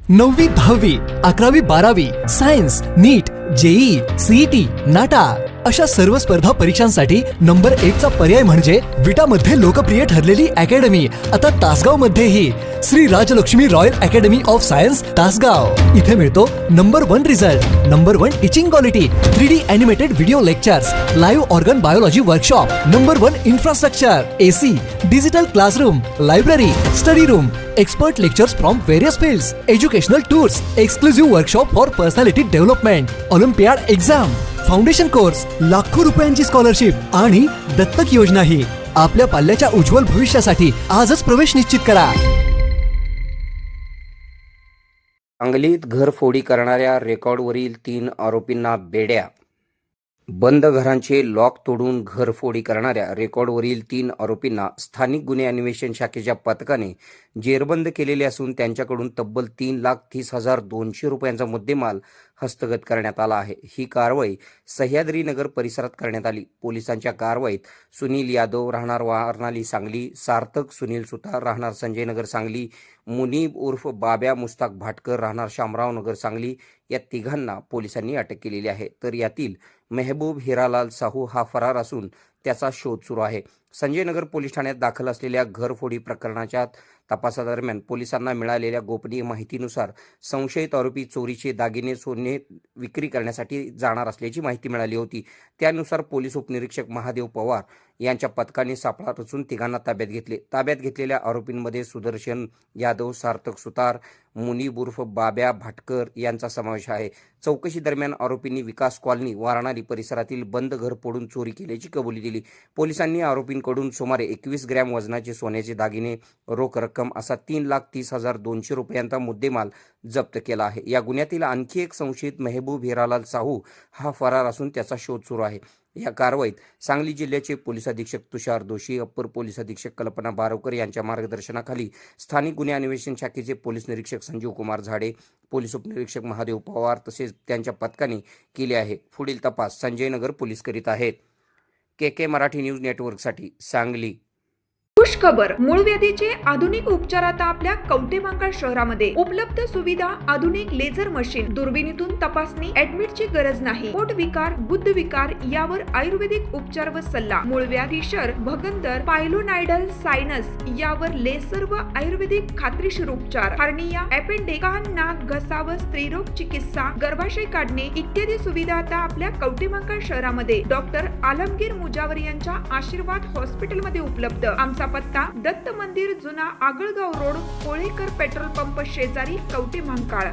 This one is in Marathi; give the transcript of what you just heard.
9वी 10वी 11वी 12वी सायन्स नीट जेई सीईटी नाटा अशा सर्व स्पर्धा परीक्षांसाठी नंबर 1 चा पर्याय म्हणजे विटा मध्ये लोकप्रिय ठरलेली अकॅडमी आता तासगाव मध्येही Shri Rajlakshmi royal academy of science Tasgaon. इथे मिळतो number 1 result, number 1 teaching quality, 3D animated video lectures, live organ biology workshop, number 1 infrastructure, AC, digital classroom, library, study room, expert lectures from various fields, educational tours, exclusive workshop for personality development, Olympiad exam, foundation course, लाखो रुपयांची स्कॉलरशिप आणि दत्तक योजना ही आपल्या पाल्याच्या उज्ज्वल भविष्यासाठी आजच प्रवेश निश्चित करा। सांगलीत घरफोडी करणाऱ्या रेकॉर्डवरील 3 आरोपींना बेड्या। बंद घरांचे लॉक तोडून घरफोडी करणाऱ्या रेकॉर्डवरील 3 आरोपींना स्थानिक गुन्हे अन्वेषण शाखेच्या पथकाने जेरबंद केलेले असून त्यांच्याकडून तब्बल 3,30,200 रुपयांचा मुद्देमाल हस्तगत करण्यात आला आहे। ही कारवाई सह्याद्रीनगर परिसरात करण्यात आली। पोलिसांच्या कारवाईत सुनील यादव राहणार वारणाली सांगली, सार्थक सुनील सुतार राहणार संजयनगर सांगली, मुनीब उर्फ बाब्या मुस्ताक भाटकर राहणार शामराव नगर सांगली या तिघांना पोलिसांनी अटक केलेली आहे। तर यातील मेहबूब हिरालाल साहू हा फरार असून त्याचा शोध सुरू आहे। संजयनगर पोलीस ठाण्यात दाखल असलेल्या घरफोडी प्रकरणाच्या तपासादरम्यान पोलिसांना मिळालेल्या गोपनीय माहितीनुसार संशयित आरोपी चोरीचे दागिने सोने विक्री करण्यासाठी जाणार असल्याची माहिती मिळाली होती। त्यानुसार पोलीस उपनिरीक्षक महादेव पवार यांच्या पथकाने सापळा रचून तिघांना ताब्यात घेतले। ताब्यात घेतलेल्या आरोपींमध्ये सुदर्शन यादव, सार्थक सुतार, मुनीब उर्फ बाब्या भाटकर यांचा समावेश आहे। चौकशी दरम्यान आरोपींनी विकास कॉलनी वारणाली परिसरातील बंद घर फोडून चोरी केल्याची कबुली दिली। पोलिसांनी आरोपींकडून सुमारे 21 ग्रॅम वजनाचे सोन्याचे दागिने, रोख रक्कम असा 3,30,200 रुपयांचा मुद्देमाल जप्त केला आहे। या गुन्ह्यातील आणखी एक संशयित मेहबूब हिरालाल साहू हा फरार असून त्याचा शोध सुरू आहे। या कारवाईत सांगली जिल्ह्याचे पोलीस अधीक्षक तुषार दोशी, अप्पर पोलीस अधीक्षक कल्पना बारवकर यांच्या मार्गदर्शनाखाली स्थानिक गुन्हे अन्वेषण शाखेचे पोलीस निरीक्षक संजीव कुमार झाडे, पोलीस उपनिरीक्षक महादेव पवार तसेच त्यांच्या पथकाने केले आहे। पुढील तपास संजयनगर पोलीस करीत आहेत। KK मराठी न्यूज नेटवर्कसाठी सांगली। खुश खबर, मूळव्याधीचे आधुनिक उपचार आता आपल्या कवठेमहांकाळ शहरामध्ये उपलब्ध सुविधा, आधुनिक लेझर मशीन, दुर्बिणीतून तपासणी, ऍडमिटची गरज नाही, पोट विकार, गुद्ध विकार यावर आयुर्वेदिक उपचार व सल्ला, मूळव्याधी, शर, भगंदर, पायलोनायडल, सायनस यावर लेसर व आयुर्वेदिक खात्रीशीर उपचार, हार्निया, अपेंडिक्स, कान, नाक, घसा व स्त्रीरोग चिकित्सा, गर्भाशय काढणे इत्यादी सुविधा आता आपल्या कवठेमहांकाळ शहरामध्ये डॉक्टर आलमगीर मुजावर यांच्या आशीर्वाद हॉस्पिटलमध्ये उपलब्ध। आमचा पत्ता दत्त मंदिर, जुना Agalgaon road, Kolekar petrol pump शेजारी, कवठेमहांकाळ।